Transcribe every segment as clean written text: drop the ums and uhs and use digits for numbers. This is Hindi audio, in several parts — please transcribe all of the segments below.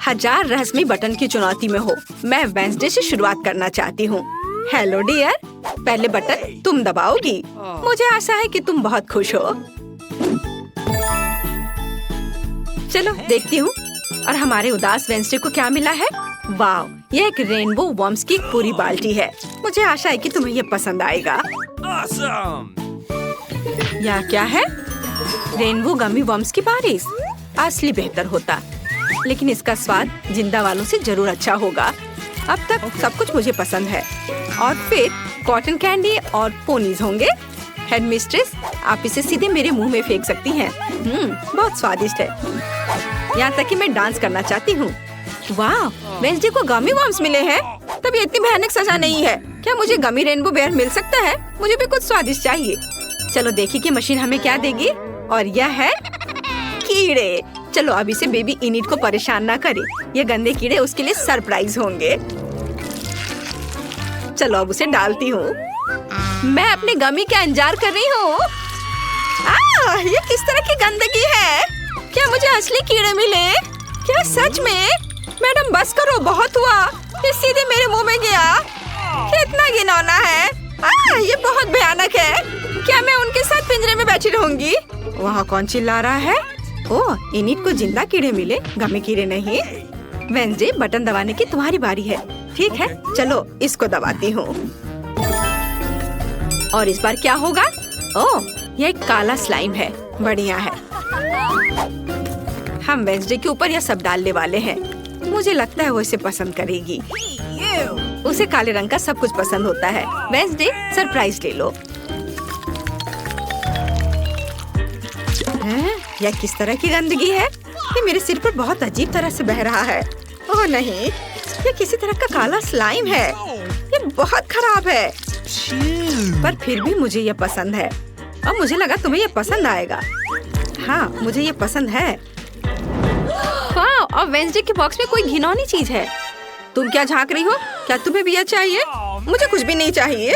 1000 रहस्यमयी बटन की चुनौती में हो। मैं वेंसडे से शुरुआत करना चाहती हूँ। हेलो डियर, पहले बटन तुम दबाओगी। मुझे आशा है कि तुम बहुत खुश हो। चलो देखती हूँ। और हमारे उदास वेंसडे को क्या मिला है? वाह, यह एक रेनबो वर्म्स की एक पूरी बाल्टी है। मुझे आशा है कि तुम्हें ये पसंद आएगा। यह क्या है? रेनबो गमी वर्म्स की बारिश। असली बेहतर होता, लेकिन इसका स्वाद जिंदा वालों से जरूर अच्छा होगा। अब तक सब कुछ मुझे पसंद है। और फिर कॉटन कैंडी और पोनीज होंगे। हेड मिस्ट्रेस, आप इसे सीधे मेरे मुंह में फेंक सकती हैं। बहुत स्वादिष्ट है। यहाँ तक कि मैं डांस करना चाहती हूँ। वाह, वेंसडे को गमी वर्म्स मिले हैं। तब ये इतनी भयानक सजा नहीं है। क्या मुझे गमी रेनबो बेयर मिल सकता है? मुझे भी कुछ स्वादिष्ट चाहिए। चलो देखिए कि मशीन हमें क्या देगी। और यह है कीड़े। चलो अब इसे बेबी इनिट को परेशान ना करे। ये गंदे कीड़े उसके लिए सरप्राइज होंगे। चलो अब उसे डालती हूँ। मैं अपने गमी का इंतजार कर रही हूँ। ये किस तरह की गंदगी है? क्या मुझे असली कीड़े मिले? क्या सच में? मैडम बस करो, बहुत हुआ। ये सीधे मेरे मुंह में गया। कितना घिनौना है। ये बहुत भयानक है। क्या मैं उनके साथ पिंजरे में बैठी रहूंगी? वहाँ कौन चिल्ला रहा है? ओह, इनिट को जिंदा कीड़े मिले, गमी कीड़े नहीं। वेंसडे, बटन दबाने की तुम्हारी बारी है। ठीक है, चलो इसको दबाती हूँ। और इस बार क्या होगा? ओह, यह एक काला स्लाइम है। बढ़िया है। हम वेंसडे के ऊपर यह सब डालने वाले हैं। मुझे लगता है वो इसे पसंद करेगी। उसे काले रंग का सब कुछ पसंद होता है। वेंसडे, सरप्राइज ले लो। यह किस तरह की गंदगी है? ये मेरे सिर पर बहुत अजीब तरह से बह रहा है। ओह नहीं, ये किसी तरह का काला स्लाइम है। ये बहुत खराब है। पर फिर भी मुझे ये पसंद है। अब मुझे लगा तुम्हें ये पसंद आएगा। हाँ, मुझे ये पसंद है। हाँ, और वेंसडे के बॉक्स में कोई घिनौनी चीज है। तुम क्या झांक रही हो? क्या तुम्हें भी यह चाहिए? मुझे कुछ भी नहीं चाहिए,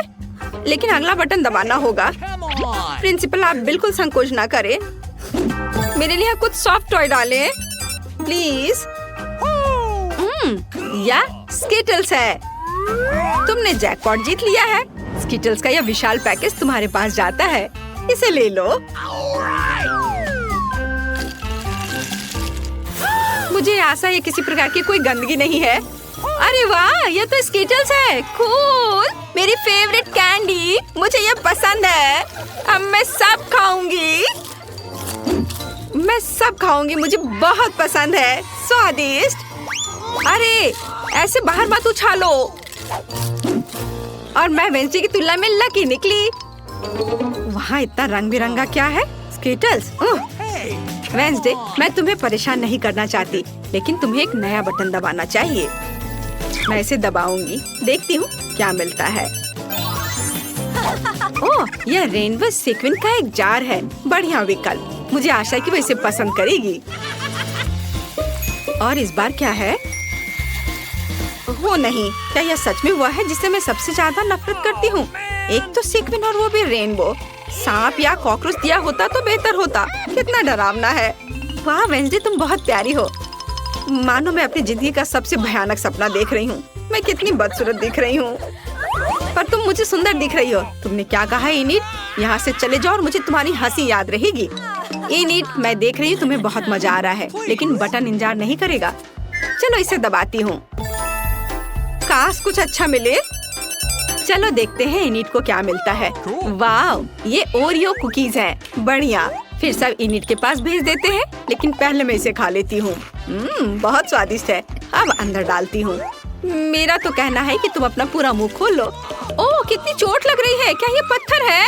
लेकिन अगला बटन दबाना होगा। प्रिंसिपल, आप बिल्कुल संकोच ना करें। मेरे लिए कुछ सॉफ्ट टॉय डालें, प्लीज। या स्किटल्स है। तुमने जैकपॉट जीत लिया है। स्किटल्स का यह विशाल पैकेज तुम्हारे पास जाता है। इसे ले लो। मुझे आशा है किसी प्रकार की कोई गंदगी नहीं है। अरे वाह, ये तो स्किटल्स है। कूल, मेरी फेवरेट कैंडी। मुझे ये पसंद है। अब मैं सब खाऊंगी। मुझे बहुत पसंद है। स्वादिष्ट। अरे ऐसे बाहर मत उछालो। और मैं वेंसडे की तुलना में लकी निकली। वहाँ इतना रंग बिरंगा क्या है? स्किटल्स। वेंसडे, मैं तुम्हें परेशान नहीं करना चाहती, लेकिन तुम्हें एक नया बटन दबाना चाहिए। मैं इसे दबाऊंगी। देखती हूँ क्या मिलता है। ओह, यह रेनबो सीक्वेंस का एक जार है। बढ़िया विकल्प। मुझे आशा है कि वो इसे पसंद करेगी। और इस बार क्या है? वो नहीं, क्या यह सच में हुआ है जिससे मैं सबसे ज्यादा नफरत करती हूँ? एक तो सीक्वेंस और वो भी रेनबो। सांप या कॉकरोच दिया होता तो बेहतर होता। कितना डरावना है। वाह वेंसडे, तुम बहुत प्यारी हो। मानो मैं अपनी जिंदगी का सबसे भयानक सपना देख रही हूँ। मैं कितनी बदसूरत दिख रही हूँ, पर तुम मुझे सुंदर दिख रही हो। तुमने क्या कहा इनिट? यहाँ से चले जाओ और मुझे तुम्हारी हंसी याद रहेगी। इनिट, मैं देख रही हूँ तुम्हें बहुत मजा आ रहा है, लेकिन बटन इंतजार नहीं करेगा। चलो इसे दबाती हूँ। काश कुछ अच्छा मिले। चलो देखते हैं इनिट को क्या मिलता है। वाह, ये ओरियो कुकीज हैं। बढ़िया। फिर सब इनिट के पास भेज देते हैं, लेकिन पहले मैं इसे खा लेती हूँ। बहुत स्वादिष्ट है। अब अंदर डालती हूँ। मेरा तो कहना है कि तुम अपना पूरा मुंह खोल लो। ओह, कितनी चोट लग रही है। क्या ये पत्थर है?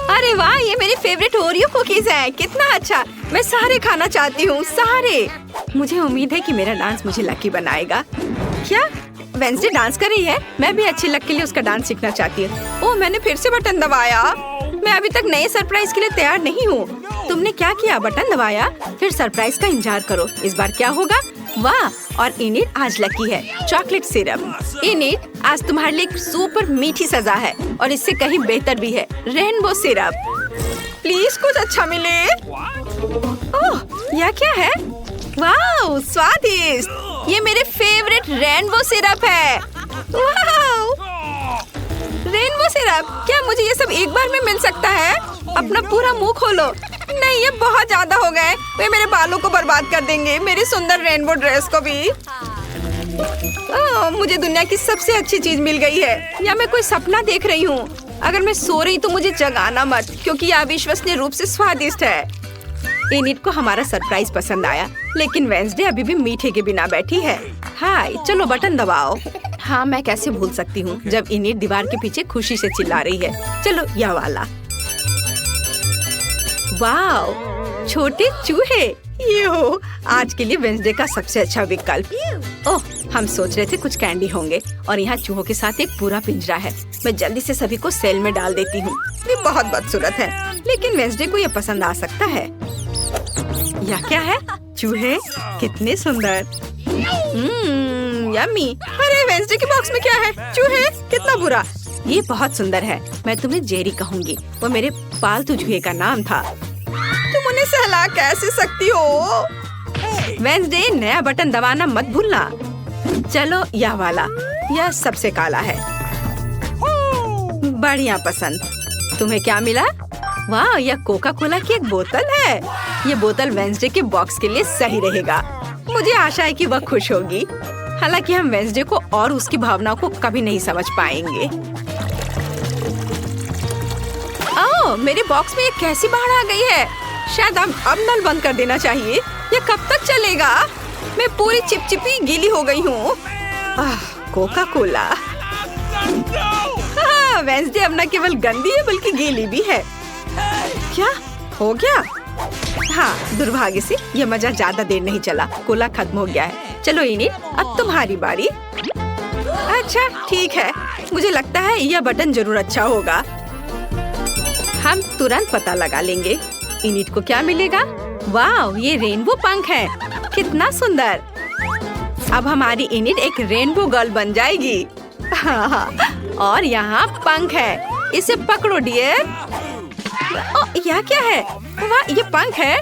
अरे वाह, ये मेरी फेवरेट ओरियो कुकीज है। कितना अच्छा। मैं सारे खाना चाहती हूँ, सारे। मुझे उम्मीद है कि मेरा डांस मुझे लकी बनाएगा। क्या वेंसडे डांस कर रही है? मैं भी अच्छी लक के लिए उसका डांस सीखना चाहती हूँ। ओह, मैंने फिर से बटन दबाया। मैं अभी तक नए सरप्राइज के लिए तैयार नहीं हूँ। तुमने क्या किया? बटन दबाया, फिर सरप्राइज का इंतजार करो। इस बार क्या होगा? वाह, और इनिट आज लकी है। Chocolate syrup. इनिट, आज तुम्हारे लिए एक सुपर मीठी सजा है, और इससे कहीं बेहतर भी है। Rainbow syrup. प्लीज कुछ अच्छा मिले। ओह, यह क्या है? वाह, स्वादिष्ट! ये मेरे फेवरेट रेनबो सिरप है। वाओ! रेनबो सिरप, क्या मुझे ये सब एक बार में मिल सकता है? अपना पूरा मुंह खोलो। नहीं, ये बहुत ज्यादा हो गए। वे मेरे बालों को बर्बाद कर देंगे, मेरी सुंदर रेनबो ड्रेस को भी। मुझे दुनिया की सबसे अच्छी चीज मिल गई है। या मैं कोई सपना देख रही हूँ? अगर मैं सो रही तो मुझे जगाना मत, क्योंकि यह अविश्वसनीय रूप से स्वादिष्ट है। एनिट को हमारा सरप्राइज पसंद आया, लेकिन वेंसडे अभी भी मीठे के बिना बैठी है। हाय, चलो बटन दबाओ। हाँ, मैं कैसे भूल सकती हूँ जब एनिट दीवार के पीछे खुशी से चिल्ला रही है। चलो यह वाला। वाओ, छोटे चूहे! ये हो आज के लिए वेंसडे का सबसे अच्छा विकल्प। ओह, हम सोच रहे थे कुछ कैंडी होंगे और यहाँ चूहों के साथ एक पूरा पिंजरा है। मैं जल्दी से सभी को सेल में डाल देती हूँ। ये बहुत बदसूरत है, लेकिन वेंसडे को ये पसंद आ सकता है। यह क्या है? चूहे कितने सुंदर! यम्मी! अरे वेंसडे के बॉक्स में क्या है? चूहे, कितना बुरा! ये बहुत सुंदर है। मैं तुम्हें जेरी कहूँगी, वो मेरे पालतू चूहे का नाम था। तुम उन्हें सहला कैसे सकती हो? वेंसडे, नया बटन दबाना मत भूलना। चलो यह वाला, यह सबसे काला है। बढ़िया पसंद। तुम्हें क्या मिला? वाह, यह कोका कोला की एक बोतल है। ये बोतल वेंसडे के बॉक्स के लिए सही रहेगा। मुझे आशा है कि वह खुश होगी। हालांकि हम वेंसडे को और उसकी भावनाओं को कभी नहीं समझ पाएंगे। ओह, मेरे बॉक्स में ये कैसी बाढ़ आ गई है? शायद अब नल बंद कर देना चाहिए। ये कब तक चलेगा? मैं पूरी चिपचिपी गीली हो गई हूँ। Coca Cola. हाँ, वेंसडे अब न केवल गंदी है बल्कि गीली भी है। क्या हो गया? हाँ, दुर्भाग्य से यह मजा ज्यादा देर नहीं चला। कोला खत्म हो गया है। चलो एनिट, अब तुम्हारी बारी। अच्छा ठीक है, मुझे लगता है यह बटन जरूर अच्छा होगा। हम तुरंत पता लगा लेंगे। एनिट को क्या मिलेगा? वाह, ये रेनबो पंख है। कितना सुंदर! अब हमारी एनिट एक रेनबो गर्ल बन जाएगी। और यहाँ पंख है, इसे पकड़ो डियर। यह क्या है? वाह, ये पंख है।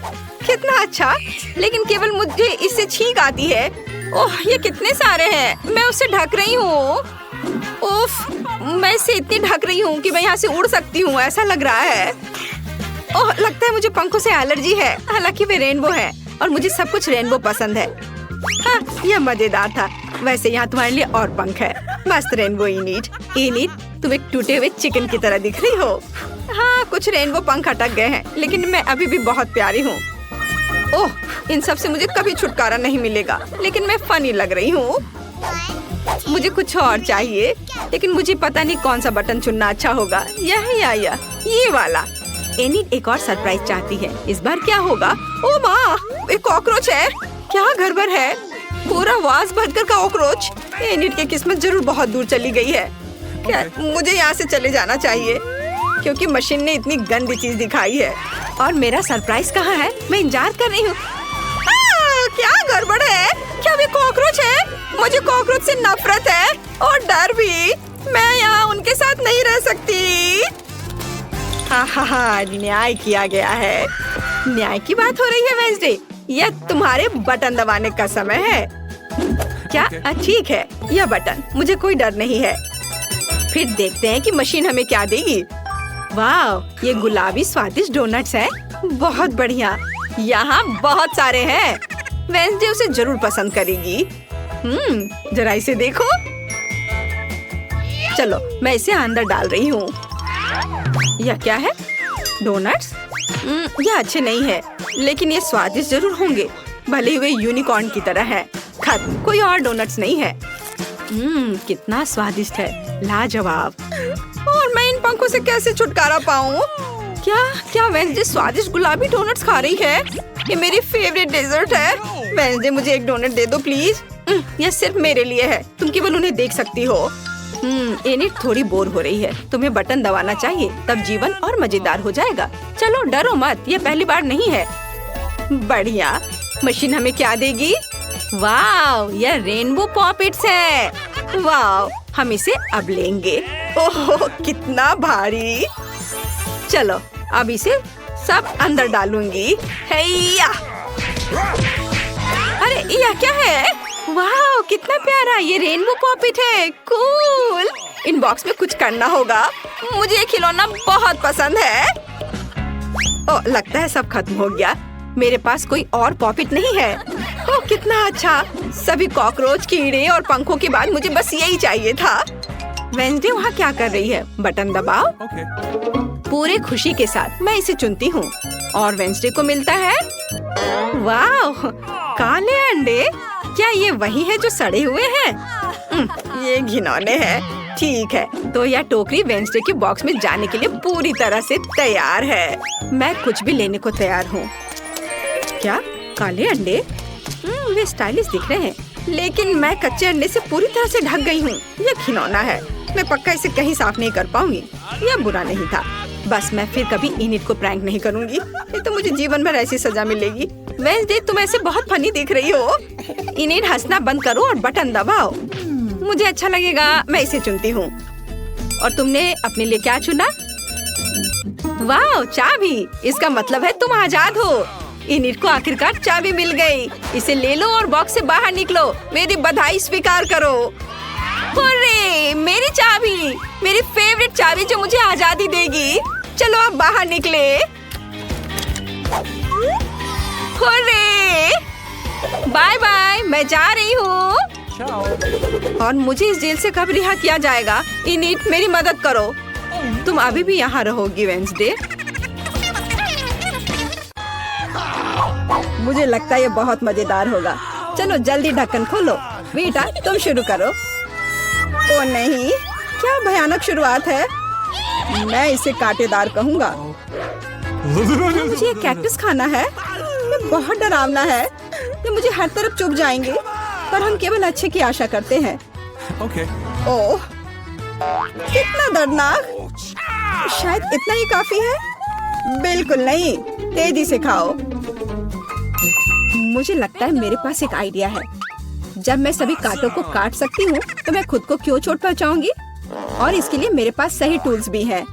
कितना अच्छा, लेकिन केवल मुझे इससे छींक आती है। ओह, ये कितने सारे हैं। मैं उसे ढक रही हूँ। उफ, मैं इसे इतनी ढक रही हूँ कि मैं यहाँ से उड़ सकती हूँ, ऐसा लग रहा है। ओह, लगता है मुझे पंखों से एलर्जी है। हालांकि वे रेनबो है और मुझे सब कुछ रेनबो पसंद है। हाँ, यह मजेदार था। वैसे यहाँ तुम्हारे लिए और पंख है। मस्त रेनबो एनिट। एनिट, तुम एक टूटे हुए चिकन की तरह दिख रही हो। हाँ, कुछ रेनबो पंख अटक गए हैं, लेकिन मैं अभी भी बहुत प्यारी हूँ। ओह, इन सब से मुझे कभी छुटकारा नहीं मिलेगा, लेकिन मैं फनी लग रही हूँ। मुझे कुछ और चाहिए, लेकिन मुझे पता नहीं कौन सा बटन चुनना अच्छा होगा। यह या ये वाला। एनिट एक और सरप्राइज चाहती है। इस बार क्या होगा? ओ माँ, एक कॉकरोच है। क्या गड़बड़ है? पूरा वास भरकर का कॉकरोच। एनिट की किस्मत जरूर बहुत दूर चली गई है। क्या मुझे यहाँ से चले जाना चाहिए, क्योंकि मशीन ने इतनी गंदी चीज दिखाई है। और मेरा सरप्राइज कहाँ है? मैं इंतजार कर रही हूँ। क्या गड़बड़ है? क्या वे कॉकरोच है? मुझे कॉकरोच से नफरत है और डर भी। मैं यहाँ उनके साथ नहीं रह सकती। हाँ, न्याय किया गया है। न्याय की बात हो रही है वेंसडे। यह तुम्हारे बटन दबाने का समय है। क्या? ठीक है, यह बटन। मुझे कोई डर नहीं है। फिर देखते हैं कि मशीन हमें क्या देगी। वाह, ये गुलाबी स्वादिष्ट डोनट्स है। बहुत बढ़िया। यहाँ बहुत सारे हैं। वेंसडे उसे जरूर पसंद करेगी। जरा इसे देखो। चलो, मैं इसे अंदर डाल रही हूँ। यह क्या है? डोनट्स? यह अच्छे नहीं है, लेकिन ये स्वादिष्ट जरूर होंगे। भले ही वे यूनिकॉर्न की तरह है। खत्म, कोई और डोनट्स नहीं है। कितना स्वादिष्ट है, लाजवाब। और मैं इन पंखों से कैसे छुटकारा पाऊँ? क्या वेंसडे स्वादिष्ट गुलाबी डोनट्स खा रही है? ये मेरी फेवरेट डेजर्ट है। वेंसडे, मुझे एक डोनट दे दो प्लीज। यह सिर्फ मेरे लिए है, तुम केवल उन्हें देख सकती हो। एनिट थोड़ी बोर हो रही है। तुम्हें बटन दबाना चाहिए, तब जीवन और मजेदार हो जाएगा। चलो डरो मत, ये पहली बार नहीं है। बढ़िया। मशीन हमें क्या देगी? वाह, यह रेनबो पॉपेट्स है। वाह, हम इसे अब लेंगे। ओह, कितना भारी। चलो, अब इसे सब अंदर डालूंगी। हैया! अरे यह क्या है? वाह कितना प्यारा, ये रेनबो पॉपिट है, कूल। इन बॉक्स में कुछ करना होगा, मुझे ये खिलौना बहुत पसंद है। ओह लगता है सब खत्म हो गया, मेरे पास कोई और पॉपिट नहीं है। ओह कितना अच्छा, सभी कॉकरोच, कीड़े और पंखों के बाद मुझे बस यही चाहिए था। वेंसडे वहाँ क्या कर रही है? बटन दबाओ। पूरे खुशी के साथ मैं इसे चुनती हूँ और वेंसडे को मिलता है वाह काले अंडे। क्या ये वही है जो सड़े हुए हैं? ये घिनौने हैं। ठीक है, तो यह टोकरी वेंसडे के बॉक्स में जाने के लिए पूरी तरह से तैयार है। मैं कुछ भी लेने को तैयार हूँ। क्या काले अंडे? वे स्टाइलिश दिख रहे हैं, लेकिन मैं कच्चे अंडे से पूरी तरह से ढक गई हूँ। यह खिलौना है, मैं पक्का इसे कहीं साफ नहीं कर पाऊंगी। यह बुरा नहीं था, बस मैं फिर कभी इनिट को प्रैंक नहीं करूंगी, नहीं तो मुझे जीवन भर ऐसी सजा मिलेगी। वेंसडे तुम ऐसे बहुत फनी दिख रही हो। इनिट हंसना बंद करो और बटन दबाओ। मुझे अच्छा लगेगा, मैं इसे चुनती हूँ। और तुमने अपने लिए क्या चुना? वाह चाबी, इसका मतलब है तुम आजाद हो। इनिट को आखिरकार चाबी मिल गई। इसे ले लो और बॉक्स से बाहर निकलो। मेरी बधाई स्वीकार करो। हुर्रे, मेरी चाबी, मेरी फेवरेट चाबी जो मुझे आजादी देगी। चलो अब बाहर निकले। हुर्रे, बाय बाय, मैं जा रही हूँ। और मुझे इस जेल से कब रिहा किया जाएगा? इनिट मेरी मदद करो। तुम अभी भी यहाँ रहोगी वेंसडे? मुझे लगता है ये बहुत मजेदार होगा। चलो जल्दी ढक्कन खोलो। बेटा तुम शुरू करो। ओ नहीं, क्या भयानक शुरुआत है। मैं इसे कांटेदार कहूँगा। मुझे ये कैक्टस खाना है। ये बहुत डरावना है, ये मुझे हर तरफ चुभ जाएंगे, पर हम केवल अच्छे की आशा करते हैं। ओह कितना दर्दनाक। शायद इतना ही काफी है। बिल्कुल नहीं, तेजी से खाओ। मुझे लगता है मेरे पास एक आइडिया है। जब मैं सभी कांटों को काट सकती हूँ, तो मैं खुद को क्यों चोट पहुँचाऊंगी? और इसके लिए मेरे पास सही टूल्स भी हैं।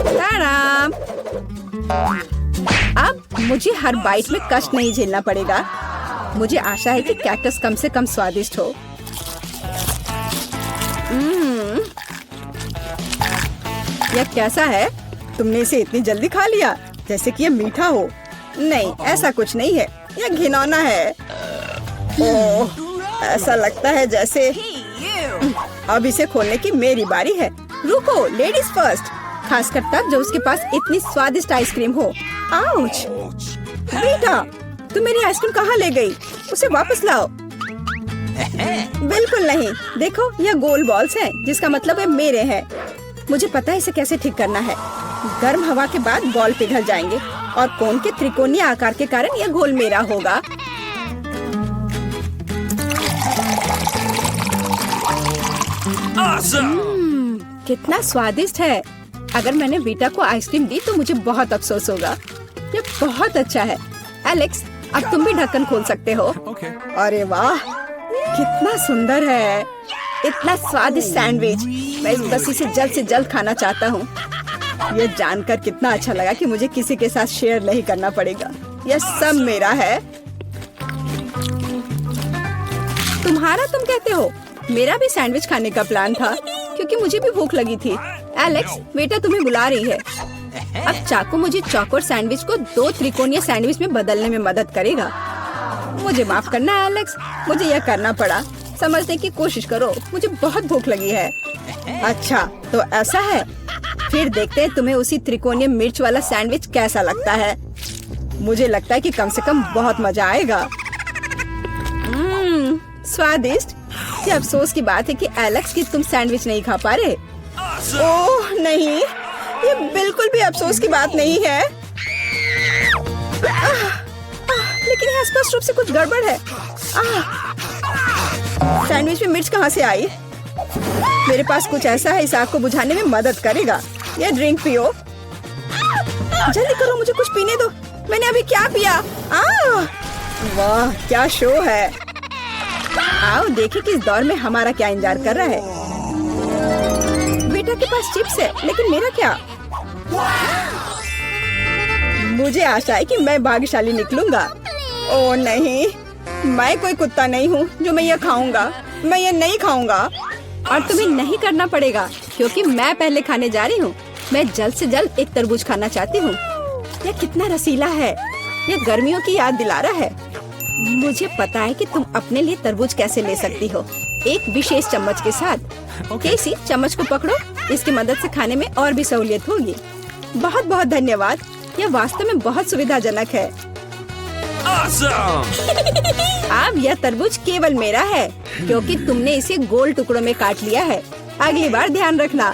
ताराम! अब मुझे हर बाइट में कष्ट नहीं झेलना पड़ेगा। मुझे आशा है कि कैक्टस कम से कम स्वादिष्ट हो। यह कैसा है? तुमने इसे इतनी जल्दी खा लिया, जैसे कि यह मीठा हो। नहीं, ऐसा कुछ नहीं है, यह घिनौना है। ओह, ऐसा लगता है जैसे अब इसे खोलने की मेरी बारी है। रुको, लेडीज फर्स्ट, खासकर तब जब उसके पास इतनी स्वादिष्ट आइसक्रीम हो। आउच! बेटा, तुम मेरी आइसक्रीम कहाँ ले गई? उसे वापस लाओ। बिल्कुल नहीं, देखो यह गोल बॉल्स हैं, जिसका मतलब है मेरे हैं। मुझे पता है इसे कैसे ठीक करना है। गर्म हवा के बाद बॉल पिघल जाएंगे और कोन के त्रिकोणीय आकार के कारण यह घोल मेरा होगा। कितना स्वादिष्ट है। अगर मैंने बीटा को आइसक्रीम दी तो मुझे बहुत अफसोस होगा। ये बहुत अच्छा है। एलेक्स, अब तुम भी ढक्कन खोल सकते हो। अरे वाह, कितना सुंदर है। इतना स्वादिष्ट सैंडविच। मैं बस इसे जल्द से जल्द खाना चाहता हूँ। ये जानकर कितना अच्छा लगा कि मुझे किसी के साथ शेयर नहीं करना पड़ेगा। यह सब मेरा है। तुम्हारा तुम कहते हो? मेरा भी सैंडविच खाने का प्लान था, क्योंकि मुझे भी भूख लगी थी। एलेक्स, बेटा तुम्हें बुला रही है। अब चाकू मुझे चौकोर सैंडविच को 2 त्रिकोणीय सैंडविच में बदलने में मदद करेगा। मुझे माफ करना एलेक्स, मुझे यह करना पड़ा। समझने की कोशिश करो, मुझे बहुत भूख लगी है। अच्छा, तो ऐसा है। फिर देखते हैं तुम्हें उसी त्रिकोणीय मिर्च वाला सैंडविच कैसा लगता है। मुझे लगता है कि कम से कम बहुत मजा आएगा। स्वादिष्ट। ये अफसोस की बात है कि एलेक्स की तुम सैंडविच नहीं खा पा रहे। ओह नहीं, ये बिल्कुल भी अफसोस की बात नहीं है। लेकिन यहाँ स्पष्ट रूप से कुछ गड़बड़ है। सैंडविच में मिर्च कहाँ से आई? मेरे पास कुछ ऐसा है, इस आग को बुझाने में मदद करेगा। ये ड्रिंक पियो। जल्दी करो, मुझे कुछ पीने दो। मैंने अभी क्या पिया? वाह, क्या शो है। आओ देखें कि इस दौर में हमारा क्या इंतजार कर रहा है। बेटा के पास चिप्स है, लेकिन मेरा क्या? मुझे आशा है कि मैं भाग्यशाली निकलूंगा। ओ नहीं, मैं कोई कुत्ता नहीं हूँ जो मैं ये खाऊंगा। मैं ये नहीं खाऊंगा। और तुम्हें नहीं करना पड़ेगा क्योंकि मैं पहले खाने जा रही हूँ। मैं जल्द से जल्द एक तरबूज खाना चाहती हूँ। यह कितना रसीला है। यह गर्मियों की याद दिला रहा है। मुझे पता है कि तुम अपने लिए तरबूज कैसे ले सकती हो, एक विशेष चम्मच के साथ। केसी, चम्मच को पकड़ो। इसकी मदद से खाने में और भी सहूलियत होगी। बहुत बहुत धन्यवाद। यह वास्तव में बहुत सुविधाजनक है। अब यह तरबूज केवल मेरा है क्योंकि तुमने इसे गोल टुकड़ों में काट लिया है। अगली बार ध्यान रखना।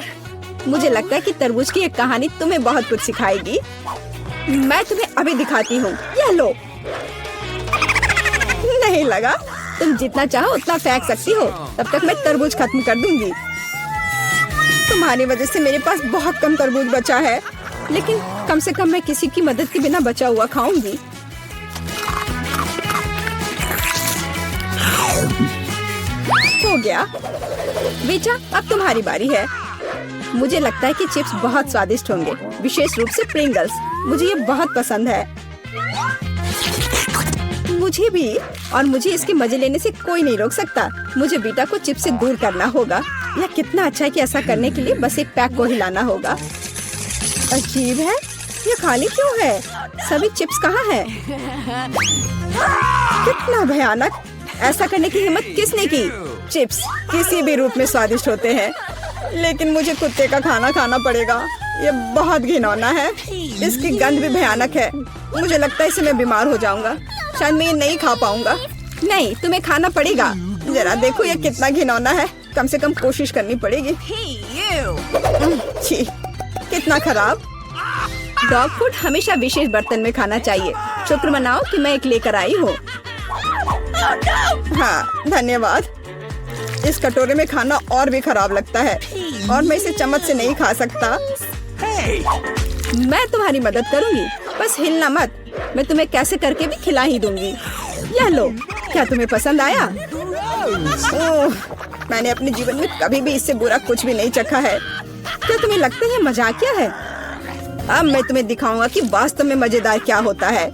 मुझे लगता है कि तरबूज की एक कहानी तुम्हें बहुत कुछ सिखाएगी। मैं तुम्हें अभी दिखाती हूँ। यह लो। नहीं लगा? तुम जितना चाहो उतना फेंक सकती हो। तब तक मैं तरबूज खत्म कर दूंगी। तुम्हारी वजह से मेरे पास बहुत कम तरबूज बचा है, लेकिन कम से कम मैं किसी की मदद के बिना बचा हुआ खाऊंगी। हो गया। बेटा, अब तुम्हारी बारी है। मुझे लगता है कि चिप्स बहुत स्वादिष्ट होंगे, विशेष रूप से प्रिंगल्स। मुझे ये बहुत पसंद है। मुझे भी। और मुझे इसके मजे लेने से कोई नहीं रोक सकता। मुझे बीटा को चिप्स से दूर करना होगा। यह कितना अच्छा है कि ऐसा करने के लिए बस एक पैक को हिलाना होगा। अजीब है, ये खाली क्यों है? सभी चिप्स कहाँ हैं? कितना भयानक। ऐसा करने की हिम्मत किसने की? चिप्स किसी भी रूप में स्वादिष्ट होते हैं, लेकिन मुझे कुत्ते का खाना खाना पड़ेगा। ये बहुत घिनौना है। इसकी गंध भी भयानक है। मुझे लगता है इससे मैं बीमार हो जाऊंगा। शायद मैं ये नहीं खा पाऊंगा। नहीं, तुम्हें खाना पड़ेगा। जरा देखो ये कितना घिनौना है। कम से कम कोशिश करनी पड़ेगी। छी, कितना खराब। डॉग फूड हमेशा विशेष बर्तन में खाना चाहिए। शुक्र मनाओ कि मैं एक लेकर आई हूँ। हाँ, धन्यवाद। इस कटोरे में खाना और भी खराब लगता है और मैं इसे चम्मच से नहीं खा सकता। मैं तुम्हारी मदद करूंगी, बस हिलना मत। मैं तुम्हें कैसे करके भी खिला ही दूंगी। यह लो। क्या तुम्हें पसंद आया? ओह, मैंने अपने जीवन में कभी भी इससे बुरा कुछ भी नहीं चखा है। क्या तुम्हें लगता है ये मजाकिया है? अब मैं तुम्हें दिखाऊंगा कि वास्तव में मजेदार क्या होता है।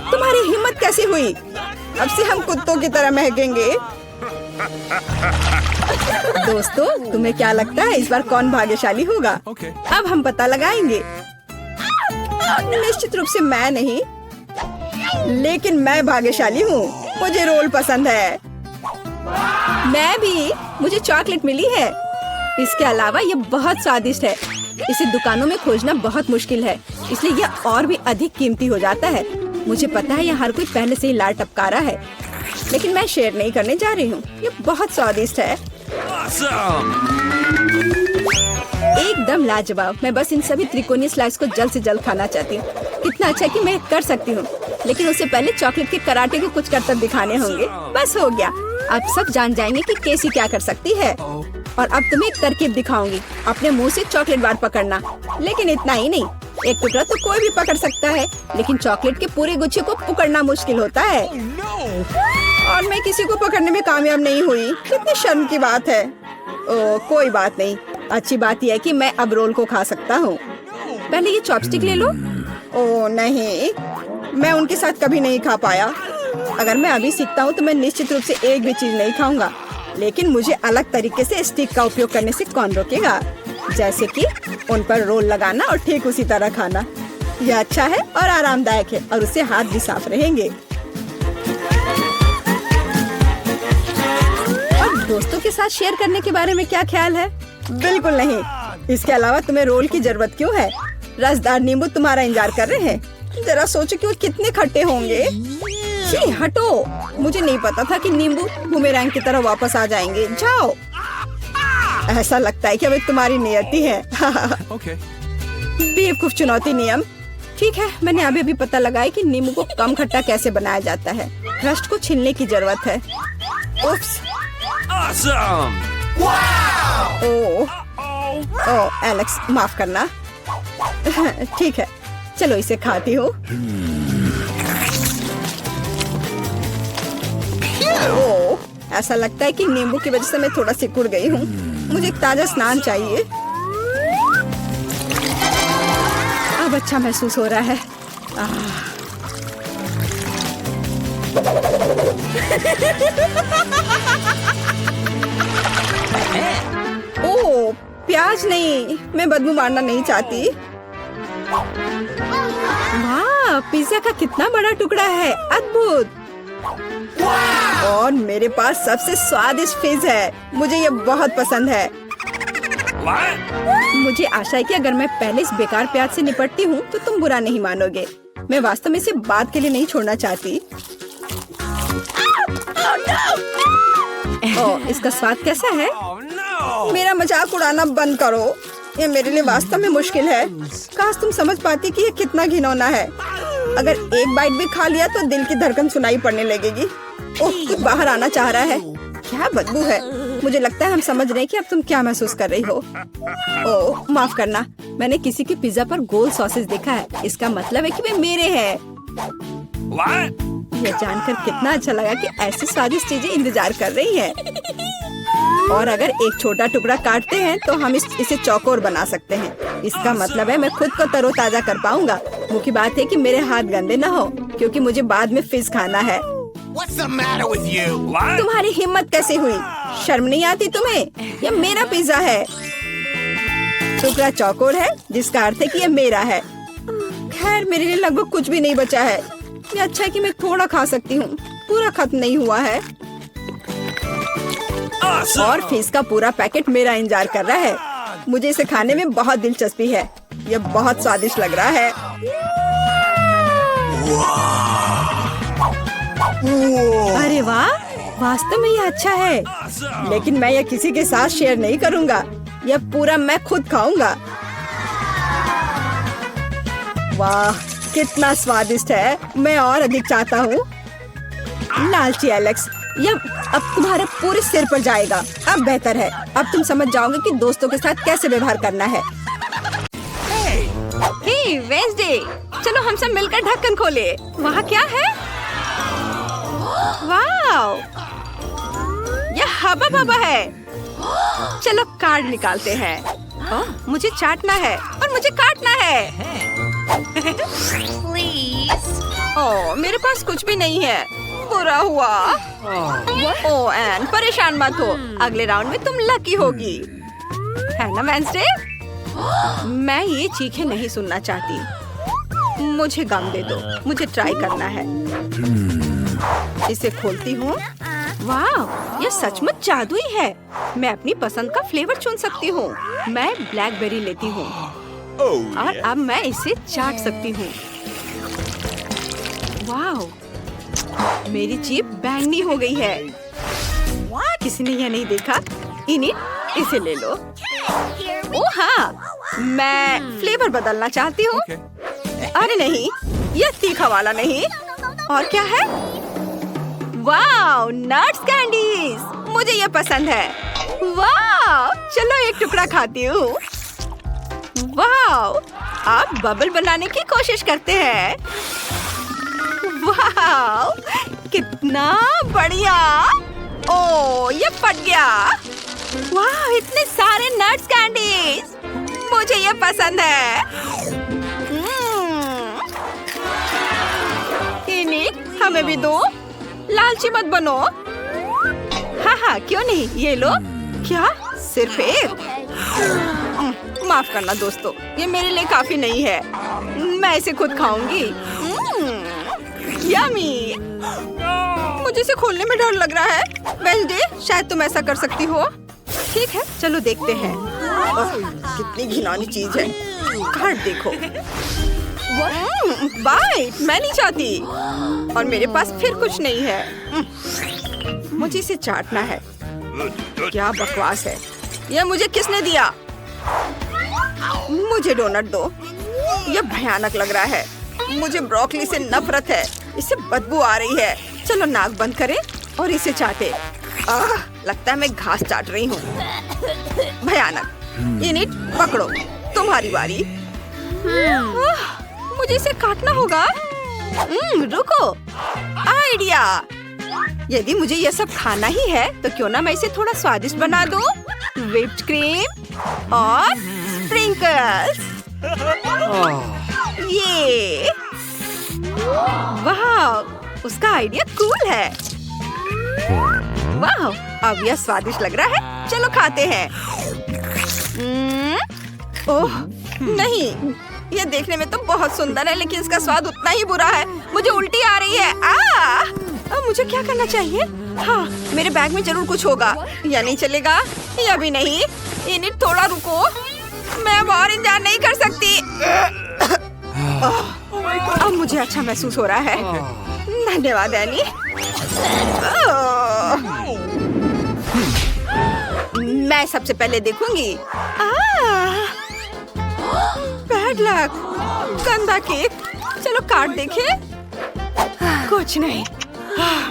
तुम्हारी हिम्मत कैसी हुई? अब से हम कुत्तों की तरह महकेंगे। दोस्तों, तुम्हें क्या लगता है इस बार कौन भाग्यशाली होगा? अब हम पता लगाएंगे। निश्चित रूप से मैं नहीं, लेकिन मैं भाग्यशाली हूँ। मुझे रोल पसंद है। मैं भी। मुझे चॉकलेट मिली है। इसके अलावा ये बहुत स्वादिष्ट है। इसे दुकानों में खोजना बहुत मुश्किल है, इसलिए यह और भी अधिक कीमती हो जाता है। मुझे पता है यह हर कोई पहले से ही लार टपका रहा है, लेकिन मैं शेयर नहीं करने जा रही हूँ। ये बहुत स्वादिष्ट है। एकदम लाजवाब। मैं बस इन सभी त्रिकोणीय स्लाइस को जल्द से जल्द खाना चाहती हूँ। कितना अच्छा कि मैं कर सकती हूँ, लेकिन उससे पहले चॉकलेट के कराटे के कुछ करतब दिखाने होंगे। बस हो गया। अब सब जान जाएंगे कि केसी क्या कर सकती है। और अब तुम्हें एक तरकीब दिखाऊंगी। अपने मुंह से चॉकलेट बार पकड़ना, लेकिन इतना ही नहीं। एक टुकड़ा तो कोई भी पकड़ सकता है, लेकिन चॉकलेट के पूरे गुच्छे को पकड़ना मुश्किल होता है। और मैं किसी को पकड़ने में कामयाब नहीं हुई। कितनी शर्म की बात है। ओह, कोई बात नहीं। अच्छी बात यह है कि मैं अब रोल को खा सकता हूँ। पहले ये चॉपस्टिक ले लो। ओह नहीं, मैं उनके साथ कभी नहीं खा पाया। अगर मैं अभी सीखता हूँ तो मैं निश्चित रूप से एक भी चीज नहीं खाऊंगा, लेकिन मुझे अलग तरीके से स्टिक का उपयोग करने से कौन रोकेगा? जैसे कि उन पर रोल लगाना और ठीक उसी तरह खाना। यह अच्छा है और आरामदायक है, और उससे हाथ भी साफ रहेंगे। और दोस्तों के साथ शेयर करने के बारे में क्या ख्याल है? बिल्कुल नहीं। इसके अलावा तुम्हें रोल की जरूरत क्यों है? रसदार नींबू तुम्हारा इंतजार कर रहे हैं। जरा सोचो कि वो कितने खट्टे होंगे। छी, हटो। मुझे नहीं पता था कि नींबू बूमेरैंग की तरह वापस आ जाएंगे। जाओ। ऐसा लगता है कि अब तुम्हारी नियति है। बेवकूफ चुनौती नियम। ठीक है, मैंने अभी अभी पता लगाया कि नींबू को कम खट्टा कैसे बनाया जाता है। क्रस्ट को छीलने की जरूरत है। उफ्स। ओह, एलेक्स, माफ करना। ठीक है, चलो इसे खाती हूँ। ओह, ऐसा लगता है कि नींबू की वजह से मैं थोड़ा सिकुड़ गई हूँ। मुझे एक ताजा स्नान चाहिए। अब अच्छा महसूस हो रहा है। ओह, प्याज नहीं, मैं बदबू मारना नहीं चाहती। वाह, पिज्जा का कितना बड़ा टुकड़ा है, अद्भुत। और मेरे पास सबसे स्वादिष्ट फिज है, मुझे ये बहुत पसंद है। मुझे आशा है कि अगर मैं पहले इस बेकार प्याज से निपटती हूँ तो तुम बुरा नहीं मानोगे। मैं वास्तव में इसे बात के लिए नहीं छोड़ना चाहती। ओह, इसका स्वाद कैसा है? मेरा मजाक उड़ाना बंद करो, ये मेरे लिए वास्तव में मुश्किल है। काश तुम समझ पाती कि ये कितना घिनौना है। अगर एक बाइट भी खा लिया तो दिल की धड़कन सुनाई पड़ने लगेगी। ओह, कुछ बाहर आना चाह रहा है। क्या बदबू है। मुझे लगता है हम समझ रहे हैं कि अब तुम क्या महसूस कर रही हो। ओह, माफ करना, मैंने किसी के पिज्जा पर गोल सॉसेज देखा है। इसका मतलब है कि वे मेरे हैं। यह जानकर कितना अच्छा लगा कि ऐसी स्वादिष्ट चीजें इंतजार कर रही हैं। और अगर एक छोटा टुकड़ा काटते हैं तो हम इसे चौकोर बना सकते हैं। इसका मतलब है मैं खुद को तरोताजा कर पाऊंगा। मुख्य बात है कि मेरे हाथ गंदे न हो, क्योंकि मुझे बाद में फिज खाना है। तुम्हारी हिम्मत कैसे हुई? शर्म नहीं आती तुम्हें? यह मेरा पिज्जा है। टुकड़ा चौकोर है, जिसका अर्थ है कि यह मेरा है। खैर, मेरे लिए लगभग कुछ भी नहीं बचा है। ये अच्छा है कि मैं थोड़ा खा सकती हूँ, पूरा खत्म नहीं हुआ है। और फिश का पूरा पैकेट मेरा इंतजार कर रहा है। मुझे इसे खाने में बहुत दिलचस्पी है। यह बहुत स्वादिष्ट लग रहा है। अरे वाह, वास्तव में यह अच्छा है, लेकिन मैं यह किसी के साथ शेयर नहीं करूँगा। यह पूरा मैं खुद खाऊंगा। वाह, कितना स्वादिष्ट है। मैं और अधिक चाहता हूँ। लालची एलेक्स, यह अब तुम्हारे पूरे सिर पर जाएगा। अब बेहतर है, अब तुम समझ जाओगे कि दोस्तों के साथ कैसे व्यवहार करना है। हे वेंसडे, चलो हम सब मिलकर ढक्कन खोले। वहाँ क्या है? वाह, यह हवा बबा है। चलो कार्ड निकालते हैं। ओह, मुझे चाटना है और मुझे काटना है। ओह, मेरे पास कुछ भी नहीं है। बुरा हुआ। ओह एन, परेशान मत हो, अगले राउंड में तुम लकी होगी, है ना वेंसडे? मैं ये चीखें नहीं सुनना चाहती। मुझे गम दे दो, मुझे ट्राई करना है। इसे खोलती हूँ। वाह, ये सचमुच जादुई है। मैं अपनी पसंद का फ्लेवर चुन सकती हूँ। मैं ब्लैकबेरी लेती हूँ और अब मैं इसे चाट सकती हूँ। वाह, मेरी जीभ बैंगनी हो गई है। किसी ने यह नहीं देखा? इनिट, इसे ले लो। ओह हाँ, मैं फ्लेवर बदलना चाहती हूँ। अरे नहीं, यह तीखा वाला नहीं। और क्या है? वाह, नट्स कैंडीज, मुझे यह पसंद है। वाह, चलो एक टुकड़ा खाती हूँ। वाह, अब बबल बनाने की कोशिश करते हैं। वाह, कितना बढ़िया। ओह, ये फट गया। वाह, इतने सारे नट्स कैंडीज, मुझे ये पसंद है। इनिक, हमें भी दो। लालची मत बनो। हाँ, क्यों नहीं, ये लो। क्या सिर्फ एक? माफ करना दोस्तों, ये मेरे लिए काफी नहीं है। मैं इसे खुद खाऊंगी। यम्मी। मुझे इसे खोलने में डर लग रहा है। वेंसडे, शायद तुम ऐसा कर सकती हो। ठीक है, चलो देखते हैं। कितनी घिनौनी चीज है। कार्ड देखो। बाइट, मैं नहीं चाहती। और मेरे पास फिर कुछ नहीं है। मुझे इसे चाटना है। क्या बकवास है। यह मुझे किसने दिया? मुझे डोनट दो। यह भयानक लग रहा है। मुझे ब्रोकली से नफरत है। इससे बदबू आ रही है। चलो नाक बंद करें और इसे चाटे। लगता है मैं घास चाट रही हूँ। भयानक। इनिट, पकड़ो, तुम्हारी बारी। मुझे इसे काटना होगा। रुको, आइडिया। यदि मुझे यह सब खाना ही है तो क्यों ना मैं इसे थोड़ा स्वादिष्ट बना दूं। व्हिप्ड क्रीम और स्प्रिंकल्स। ये वाह, उसका आइडिया कूल है। वाह, अब यह स्वादिष्ट लग रहा है। चलो खाते हैं। ओह नहीं, यह देखने में तो बहुत सुंदर है, लेकिन इसका स्वाद उतना ही बुरा है। मुझे उल्टी आ रही है। अब मुझे क्या करना चाहिए? हाँ, मेरे बैग में जरूर कुछ होगा। या नहीं चलेगा, या भी नहीं। इन्हें थोड़ा रुको, मैं अब और इंतजार नहीं कर सकती। अब मुझे अच्छा महसूस हो रहा है। धन्यवाद एनी। मैं सबसे पहले देखूंगी। बैड लक, गंदा केक। चलो कार्ड देखें। कुछ नहीं।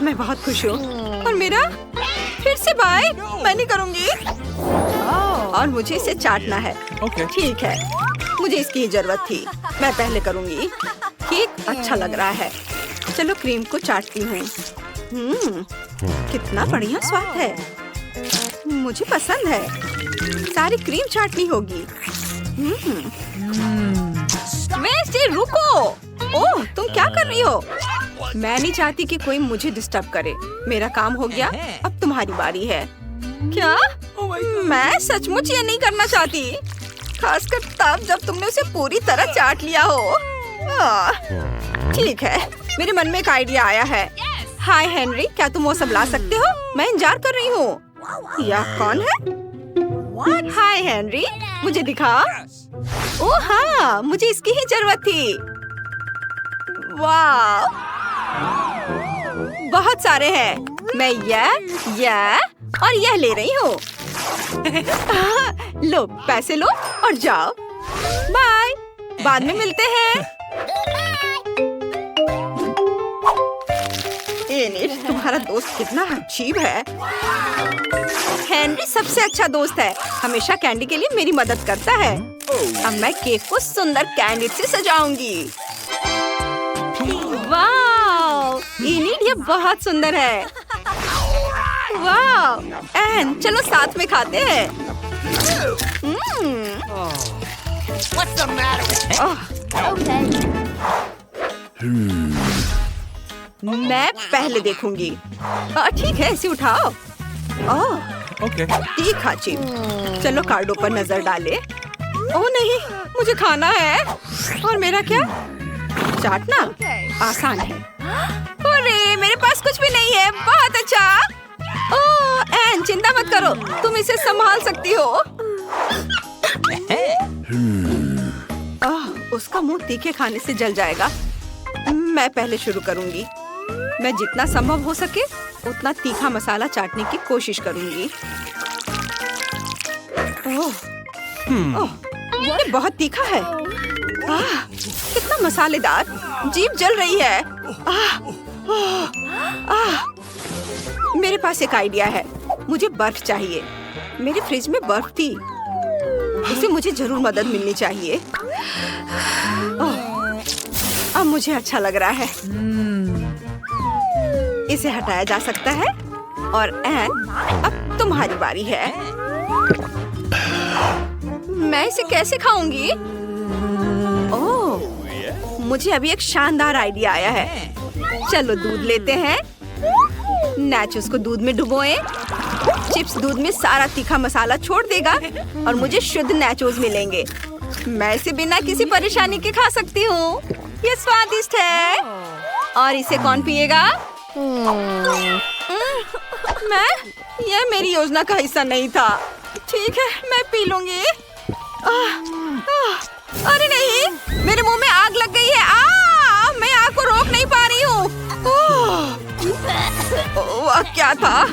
मैं बहुत खुश हूँ। और मेरा फिर से बाय। मैं नहीं करूंगी। और मुझे इसे चाटना है। ठीक है, मुझे इसकी ही जरूरत थी। मैं पहले करूंगी। केक अच्छा लग रहा है। चलो क्रीम को चाटती हूँ। कितना बढ़िया स्वाद है। मुझे पसंद है। सारी क्रीम चाटनी होगी। वेस्टी, रुको। ओह, तुम क्या कर रही हो? मैं नहीं चाहती कि कोई मुझे डिस्टर्ब करे। मेरा काम हो गया, अब तुम्हारी बारी है। क्या? मैं सचमुच ये नहीं करना चाहती, खासकर तब जब तुमने उसे पूरी तरह चाट लिया हो। ठीक है, मेरे मन में एक आइडिया आया है। हाय हेनरी, क्या तुम वो सब ला सकते हो? मैं इंतजार कर रही हूँ। यह कौन है? हाय हेनरी, मुझे दिखा। ओह हाँ, मुझे इसकी ही जरूरत थी। वाह, बहुत सारे हैं। मैं यह और यह ले रही हूँ। लो, पैसे लो और जाओ। बाय, बाद में मिलते हैं। तुम्हारा दोस्त कितना अजीब है। हेनरी सबसे अच्छा दोस्त है, हमेशा कैंडी के लिए मेरी मदद करता है। अब मैं केक को सुंदर कैंडी से सजाऊंगी। वाह, ये बहुत सुंदर है। वाह, एन, चलो साथ में खाते हैं। What's the matter with him? मैं पहले देखूंगी। ठीक है, इसे उठाओ। तीखा चिप। चलो कार्डों पर नजर डाले। ओह नहीं, मुझे खाना है। और मेरा क्या? चाटना आसान है। अरे, मेरे पास कुछ भी नहीं है। बहुत अच्छा। ओह एन, चिंता मत करो, तुम इसे संभाल सकती हो। उसका मुंह तीखे खाने से जल जाएगा। मैं पहले शुरू करूंगी। मैं जितना संभव हो सके उतना तीखा मसाला चाटने की कोशिश करूंगी। ये बहुत तीखा है। कितना मसालेदार। जीभ जल रही है। मेरे पास एक आइडिया है। मुझे बर्फ चाहिए। मेरे फ्रिज में बर्फ थी। इसे मुझे जरूर मदद मिलनी चाहिए। अब मुझे अच्छा लग रहा है। इसे हटाया जा सकता है। और एन, अब तुम्हारी बारी है। मैं इसे कैसे खाऊंगी? ओह, मुझे अभी एक शानदार आइडिया आया है। चलो दूध लेते हैं। नाचोस को दूध में डुबोएं। चिप्स दूध में सारा तीखा मसाला छोड़ देगा और मुझे शुद्ध नाचोस मिलेंगे। मैं इसे बिना किसी परेशानी के खा सकती हूँ। ये स्वादिष्ट है। और इसे कौन पिएगा? मैं? यह मेरी योजना का हिस्सा नहीं था। ठीक है, मैं पी लूंगी। अरे नहीं, मेरे मुंह में आग लग गई है। मैं आग को रोक नहीं पा रही हूँ। क्या था?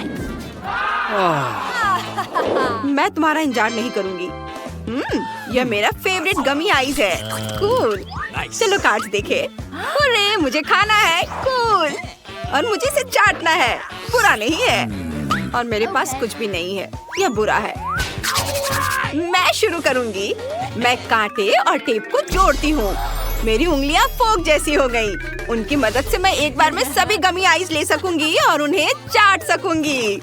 मैं तुम्हारा इंतजार नहीं करूंगी। यह मेरा फेवरेट गमी आइस है। कूल। चलो कार्ड्स देखे। अरे, मुझे खाना है। कूल। और मुझे इसे चाटना है। बुरा नहीं है। और मेरे पास कुछ भी नहीं है। यह बुरा है। मैं शुरू करूंगी। मैं कांटे और टेप को जोड़ती हूँ। मेरी उंगलियां फोक जैसी हो गई। उनकी मदद से मैं एक बार में सभी गमी आइस ले सकूंगी और उन्हें चाट सकूंगी।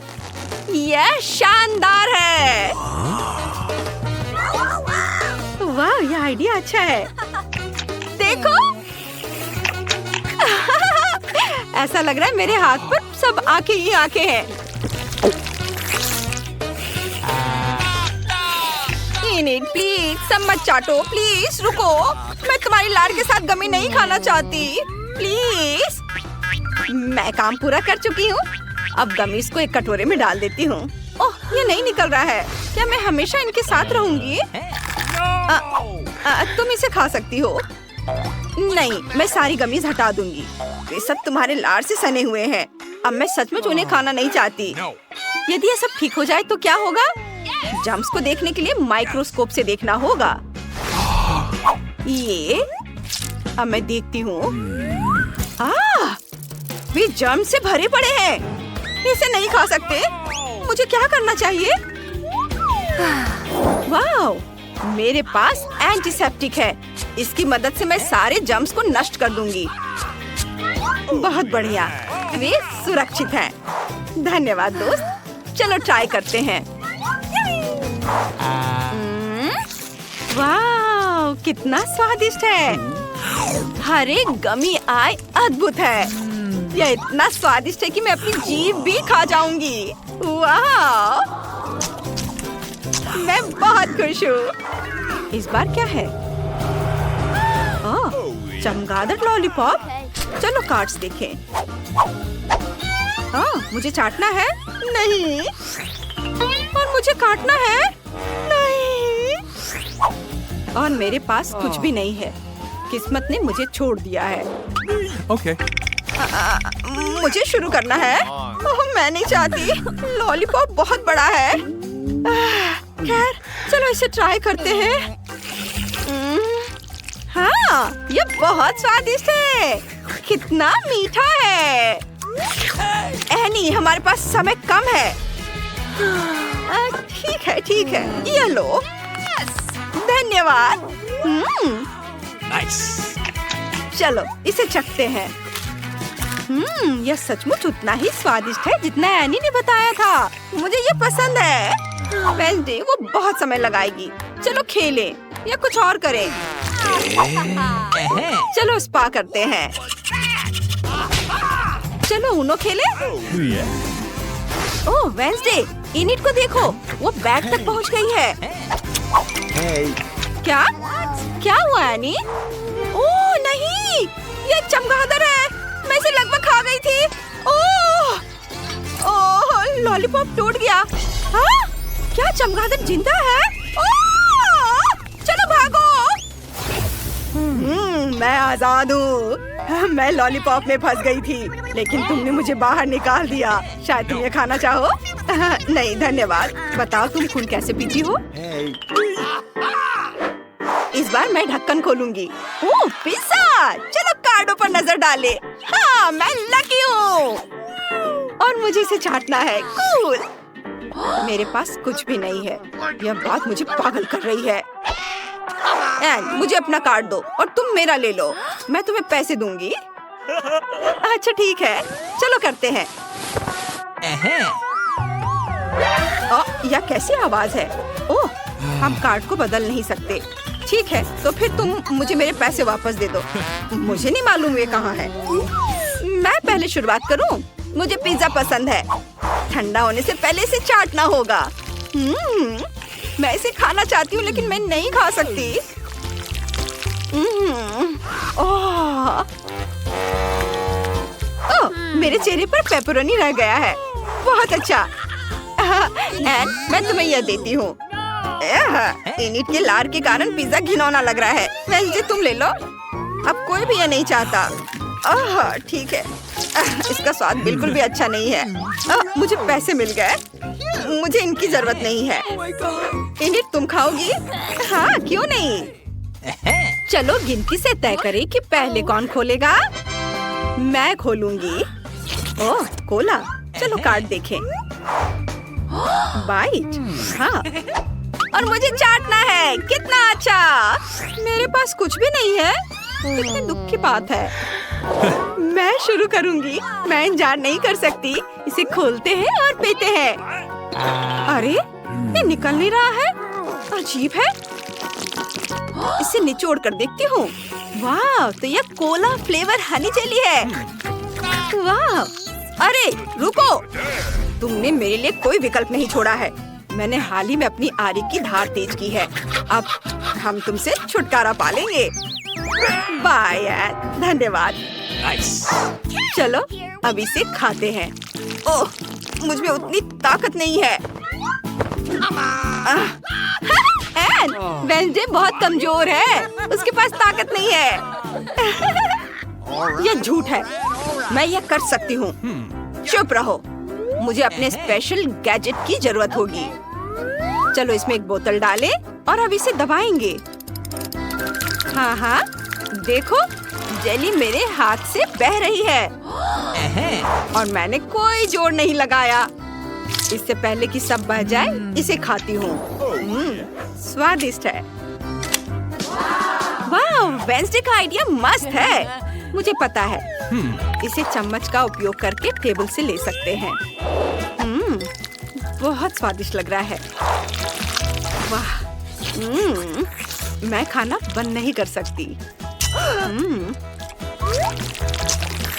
यह शानदार है। वाह, यह आइडिया अच्छा है। देखो। ऐसा लग रहा है मेरे हाथ पर सब आंखें ही आंखें हैं। इनिट प्लीज सब मत चाटो, प्लीज रुको। मैं तुम्हारी लाड़ के साथ गमी नहीं खाना चाहती, प्लीज। मैं काम पूरा कर चुकी हूँ। अब गमीज को एक कटोरे में डाल देती हूँ। ओह, ये नहीं निकल रहा है। क्या मैं हमेशा इनके साथ रहूंगी? तुम इसे खा सकती हो। नहीं, मैं सारी गमीज हटा दूंगी। वे सब तुम्हारे लाड़ से सने हुए हैं। अब मैं सचमुच उन्हें खाना नहीं चाहती। यदि ये सब ठीक हो जाए तो क्या होगा? जम्स को देखने के लिए माइक्रोस्कोप से देखना होगा। ये अब मैं देखती हूँ। वे जर्म से भरे पड़े हैं। इसे नहीं खा सकते। मुझे क्या करना चाहिए? वाह, मेरे पास एंटीसेप्टिक है। इसकी मदद से मैं सारे जर्म्स को नष्ट कर दूंगी। बहुत बढ़िया, वे सुरक्षित हैं। धन्यवाद दोस्त। चलो ट्राई करते हैं। वाह, कितना स्वादिष्ट है। हर एक गमी आय अद्भुत है। यह इतना स्वादिष्ट है कि मैं अपनी जीभ भी खा जाऊंगी। वाह, मैं बहुत खुश हूँ। इस बार क्या है? चमगादड़ लॉलीपॉप। चलो कार्ड्स देखें। मुझे चाटना है? नहीं। और मुझे काटना है? नहीं। और मेरे पास कुछ भी नहीं है। किस्मत ने मुझे छोड़ दिया है। Okay. मुझे शुरू करना है। ओह, मैं नहीं चाहती। लॉलीपॉप बहुत बड़ा है। खैर, चलो इसे ट्राई करते हैं। हाँ, ये बहुत स्वादिष्ट है। कितना मीठा है। एनी, हमारे पास समय कम है। ठीक है, ये लो। धन्यवाद। Nice. चलो इसे चखते हैं। यह सचमुच उतना ही स्वादिष्ट है जितना एनी ने बताया था। मुझे ये पसंद है। वेंसडे वो बहुत समय लगाएगी। चलो खेलें या कुछ और करें। चलो स्पा करते हैं। चलो उनो खेलें। ओह वेंसडे, इनिट को देखो, वो बैग तक पहुंच गई है। क्या हुआ एनी? ओह नहीं, ये चमगादड़ है। मैं इसे लगभग खा गई थी। ओह, लॉलीपॉप टूट गया। हाँ? क्या चमगादड़ जिंदा है? ओह, चलो भागो। मैं आजाद हूँ। मैं लॉलीपॉप में फंस गई थी, लेकिन तुमने मुझे बाहर निकाल दिया। शायद तुम ये खाना चाहो? नहीं धन्यवाद। बताओ तुम खून कैसे पीती हो? इस बार मैं ढक्कन खोलूंगी। ओह, पिज़्ज़ा! चलो कार्डों पर नजर डालें। हाँ, मैं लकी हूँ। और मुझे इसे चाटना है। कूल। मेरे पास कुछ भी नहीं है। यह बात मुझे पागल कर रही है। एन, मुझे अपना कार्ड दो और तुम मेरा ले लो। मैं तुम्हें पैसे दूंगी। अच्छा ठीक है, चलो करते हैं। यह कैसी आवाज है? ओह, हम कार्ड को बदल नहीं सकते। ठीक है, तो फिर तुम मुझे मेरे पैसे वापस दे दो। मुझे नहीं मालूम ये कहाँ है। मैं पहले शुरुआत करूं? मुझे पिज्जा पसंद है। ठंडा होने से पहले इसे चाटना होगा। मैं इसे खाना चाहती हूँ लेकिन मैं नहीं खा सकती। ओह, मेरे चेहरे पर पेपरोनी रह गया है। बहुत अच्छा। एन, मैं तुम्हें यह देती हूँ। इनिट के लार के कारण पिज्जा घिनौना लग रहा है। वेंसडे तुम ले लो। अब कोई भी ये नहीं चाहता। ठीक है। इसका स्वाद बिल्कुल भी अच्छा नहीं है। मुझे पैसे मिल गए। मुझे इनकी जरूरत नहीं है। इनिट तुम खाओगी? हाँ, क्यों नहीं। चलो गिनती से तय करें कि पहले कौन खोलेगा। मैं खोलूंगी। ओह, कोला। चलो कार्ड देखें। बाइट। हाँ, और मुझे चाटना है। कितना अच्छा। मेरे पास कुछ भी नहीं है। कितने दुख की बात है। मैं शुरू करूंगी। मैं इंतजार नहीं कर सकती। इसे खोलते हैं और पीते हैं। अरे, ये निकल नहीं रहा है। अजीब है। इसे निचोड़ कर देखती हूँ। वाह, तो यह कोला फ्लेवर हनी जेली है। वाह, अरे रुको, तुमने मेरे लिए कोई विकल्प नहीं छोड़ा है। मैंने हाल ही में अपनी आरी की धार तेज की है। अब हम तुमसे छुटकारा पालेंगे। बाय यार, धन्यवाद। Nice. चलो अब इसे खाते हैं। ओह, मुझ में उतनी ताकत नहीं है। एन, वेंसडे बहुत कमजोर है, उसके पास ताकत नहीं है। यह झूठ है, मैं यह कर सकती हूँ। चुप रहो, मुझे अपने स्पेशल गैजेट की जरूरत होगी। चलो इसमें एक बोतल डालें और अब इसे दबाएंगे। हाँ हाँ, देखो जेली मेरे हाथ से बह रही है और मैंने कोई जोर नहीं लगाया। इससे पहले कि सब बह जाए, इसे खाती हूँ। स्वादिष्ट है। वाह, वेंसडे का आइडिया मस्त है। मुझे पता है, इसे चम्मच का उपयोग करके टेबल से ले सकते हैं। बहुत स्वादिष्ट लग रहा है। वाह, मैं खाना बंद नहीं कर सकती।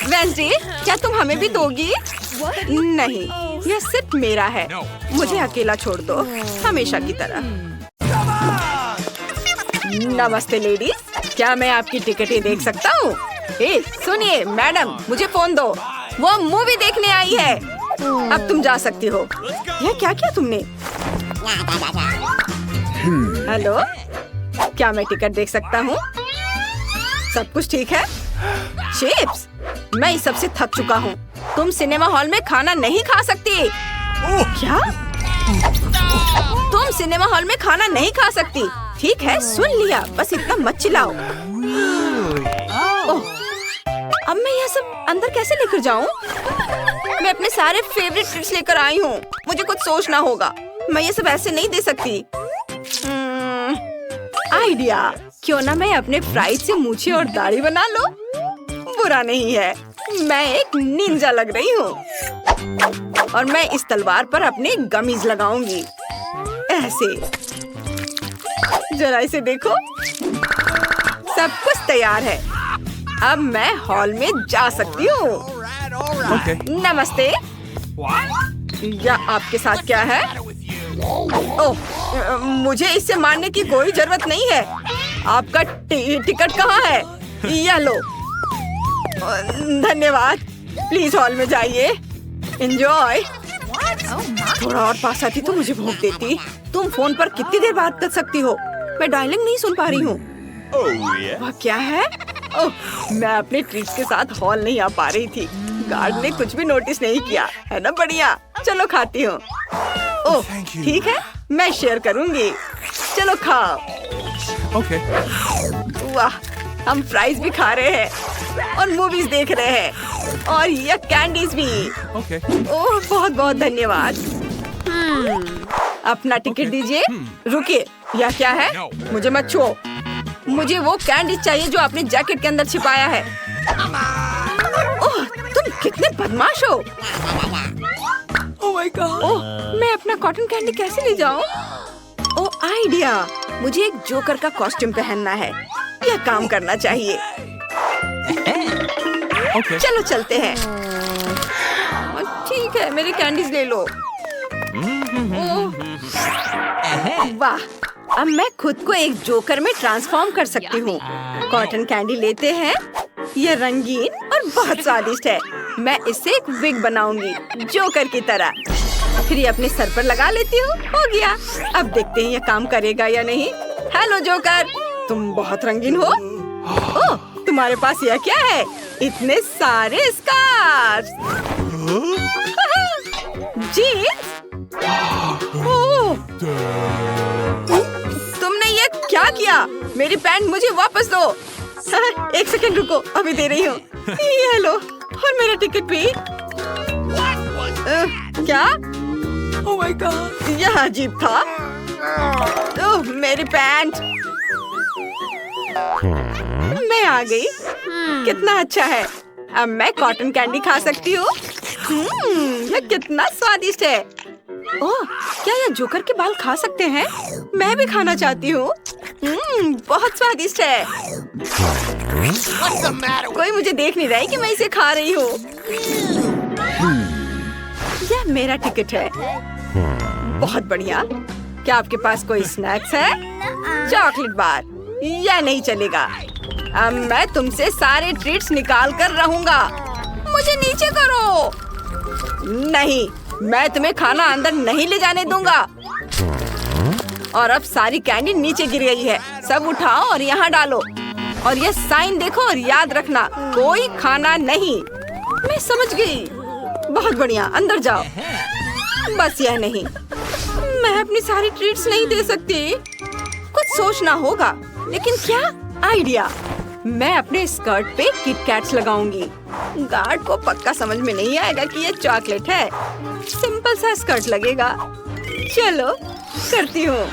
वेंसडे, क्या तुम हमें भी दोगी? नहीं, यह सिर्फ मेरा है। मुझे अकेला छोड़ दो, हमेशा की तरह। नमस्ते लेडीज, क्या मैं आपकी टिकटें देख सकता हूँ? सुनिए मैडम, मुझे फोन दो, वो मूवी देखने आई है। अब तुम जा सकती हो। यह क्या किया तुमने? हेलो, क्या मैं टिकट देख सकता हूँ? सब कुछ ठीक है? चिप्स, मैं इस सबसे थक चुका हूँ। तुम सिनेमा हॉल में खाना नहीं खा सकती। क्या? तुम सिनेमा हॉल में खाना नहीं खा सकती। ठीक है, सुन लिया, बस इतना मत चिल्लाओ। ओह, अब मैं यह सब अंदर कैसे लेकर जाऊँ? मैं अपने सारे फेवरेट ट्रीट्स लेकर आई हूँ। मुझे कुछ सोचना होगा। मैं ये सब ऐसे नहीं दे सकती। आइडिया, क्यों ना मैं अपने फ्राइज से मूछें और दाढ़ी बना लो? बुरा नहीं है, मैं एक निंजा लग रही हूँ। और मैं इस तलवार पर अपने गमीज लगाऊंगी, ऐसे। जरा इसे देखो, सब कुछ तैयार है। अब मैं हॉल में जा सकती हूँ। Okay. नमस्ते। या आपके साथ क्या है? ओह, मुझे इससे मारने की कोई जरूरत नहीं है। आपका टिकट कहाँ है? यह लो। धन्यवाद। प्लीज हॉल में जाइए। एंजॉय। थोड़ा और पास आती तो मुझे भूख देती। तुम फोन पर कितनी देर बात कर सकती हो? मैं डायलिंग नहीं सुन पा रही हूँ। वह क्या है? ओह, मैं अपने ट्रीट्स के साथ हॉल नहीं आ पा रही थी। गार्ड ने कुछ भी नोटिस नहीं किया, है ना? बढ़िया, चलो खाती हूँ। ओह, ठीक है, मैं शेयर करूँगी। चलो खाओ। Okay. वाह, हम फ्राइज भी खा रहे हैं और मूवीज देख रहे हैं और यह कैंडीज भी। Okay. ओह, बहुत बहुत धन्यवाद। अपना टिकट दीजिए। रुकिए, यह क्या है? मुझे मत छुओ। मुझे वो कैंडी चाहिए जो आपने जैकेट के अंदर छिपाया है। ओह, तुम कितने बदमाश हो। Oh my God. ओह, मैं अपना कॉटन कैंडी कैसे ले जाऊं? ओह, आइडिया, मुझे एक जोकर का कॉस्ट्यूम पहनना है। यह काम करना चाहिए। Okay. चलो चलते हैं। ठीक है, मेरे कैंडीज ले लो। ओह, वाह, अब मैं खुद को एक जोकर में ट्रांसफॉर्म कर सकती हूँ। कॉटन कैंडी लेते हैं। यह रंगीन और बहुत स्वादिष्ट है। मैं इससे एक विग बनाऊंगी, जोकर की तरह। फिर ये अपने सर पर लगा लेती हूँ। हो गया। अब देखते हैं यह काम करेगा या नहीं। हेलो जोकर, तुम बहुत रंगीन हो। ओह, तुम्हारे पास यह क्या है? इतने सारे स्कार्फ। जीन्स? ओह, तुमने ये क्या किया? मेरी पैंट मुझे वापस दो। एक सेकंड रुको, अभी दे रही हूँ। ये लो, और मेरा टिकट भी। क्या? Oh my God. यह अजीब था। ओह, मेरी पैंट। मैं आ गई। कितना अच्छा है। अब मैं कॉटन कैंडी खा सकती हूँ। यह कितना स्वादिष्ट है। ओह, क्या यह जोकर के बाल खा सकते हैं? मैं भी खाना चाहती हूँ। बहुत स्वादिष्ट है। What's the matter with कोई मुझे देख नहीं रहा है कि मैं इसे खा रही हूँ। यह मेरा टिकट है। बहुत बढ़िया। क्या आपके पास कोई स्नैक्स है? Chocolate bar. यह नहीं चलेगा। अब मैं तुमसे सारे ट्रीट्स निकाल कर रहूंगा। मुझे नीचे करो। नहीं, मैं तुम्हें खाना अंदर नहीं ले जाने दूंगा। और अब सारी कैंडी नीचे गिर गई है। सब उठाओ और यहाँ डालो। और ये साइन देखो और याद रखना, कोई खाना नहीं। मैं समझ गई। बहुत बढ़िया, अंदर जाओ। बस यह नहीं, मैं अपनी सारी ट्रीट्स नहीं दे सकती। कुछ सोचना होगा। लेकिन क्या आइडिया? मैं अपने स्कर्ट पे किटकैट्स लगाऊंगी। गार्ड को पक्का समझ में नहीं आएगा कि ये चॉकलेट है। सिंपल सा स्कर्ट लगेगा। चलो करती हूँ।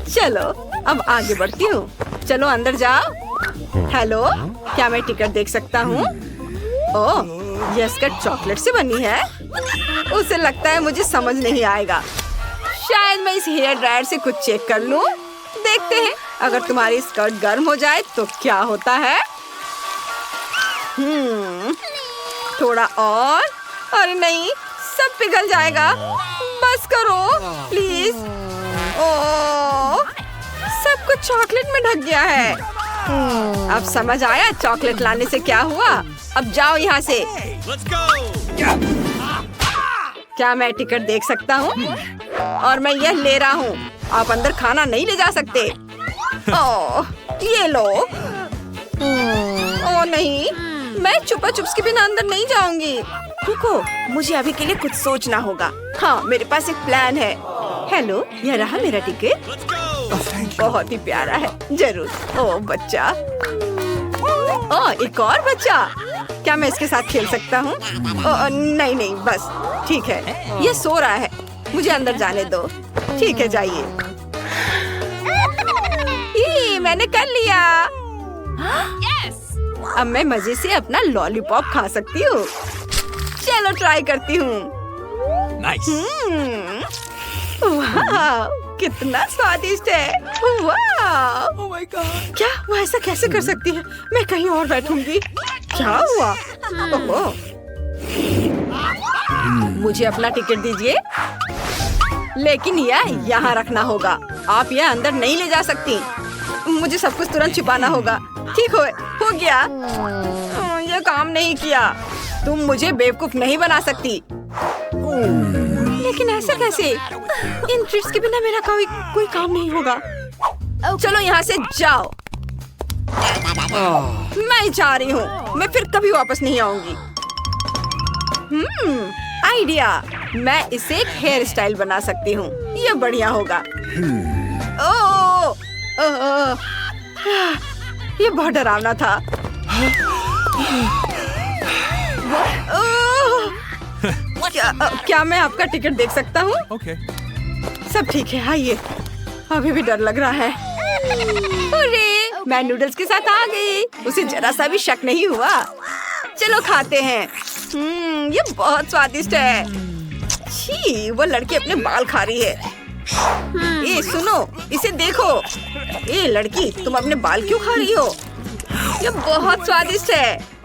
चलो अब आगे बढ़ती हूँ। चलो अंदर जाओ। हेलो, क्या मैं टिकट देख सकता हूँ? ओह, यह स्कर्ट चॉकलेट से बनी है। उसे लगता है मुझे समझ नहीं आएगा। शायद मैं इस हेयर ड्रायर से कुछ चेक कर लूँ। देखते हैं, अगर तुम्हारी स्कर्ट गर्म हो जाए तो क्या होता है। थोड़ा और। अरे नहीं, सब पिघल जाएगा। बस करो प्लीज। ओह, सब कुछ चॉकलेट में ढक गया है। अब समझ आया चॉकलेट लाने से क्या हुआ। अब जाओ यहाँ से। क्या मैं टिकट देख सकता हूँ? और मैं यह ले रहा हूँ। आप अंदर खाना नहीं ले जा सकते। ओह, ये लो। ओह नहीं, मैं छुपा छुप्स के बिना अंदर नहीं जाऊंगी। रुको, मुझे अभी के लिए कुछ सोचना होगा। हाँ, मेरे पास एक प्लान है। हेलो, यह रहा मेरा टिकट। बहुत ही प्यारा है। जरूर। ओह बच्चा। ओह, एक और बच्चा। क्या मैं इसके साथ खेल सकता हूँ? नहीं नहीं, बस ठीक है। ये सो रहा है। मुझे अंदर जाने दो। ठीक है, जाइए। मैंने कर लिया। अब मैं मजे से अपना लॉलीपॉप खा सकती हूँ। चलो ट्राई करती हूँ। Nice. वाह, कितना स्वादिष्ट है। वाह, Oh my god. क्या वो ऐसा कैसे कर सकती है? मैं कहीं और बैठूंगी। क्या हुआ? ओह, मुझे अपना टिकट दीजिए। लेकिन यह यहाँ रखना होगा। आप यह अंदर नहीं ले जा सकती। मुझे सब कुछ तुरंत छिपाना होगा। ठीक हो गया। यह काम नहीं किया। तुम मुझे बेवकूफ नहीं बना सकती। लेकिन ऐसा कैसे? इन ट्रीट्स के बिना मेरा कोई काम नहीं होगा। चलो यहाँ से जाओ। मैं जा रही हूँ। मैं फिर कभी वापस नहीं आऊंगी। आइडिया। मैं इसे एक हेयर स्टाइल बना सकती हूँ। ये बढ़िया होगा। ये बहुत डरावना था। क्या मैं आपका टिकट देख सकता हूँ? Okay. सब ठीक है, आइए। अभी भी डर लग रहा है। अरे, मैं नूडल्स के साथ आ गई। उसे जरा सा भी शक नहीं हुआ। चलो खाते हैं। ये बहुत स्वादिष्ट है। छी, वो लड़की अपने बाल खा रही है। ए सुनो, इसे देखो। ए लड़की, तुम अपने बाल क्यों खा रही हो? ये बहुत स्वादिष्ट है।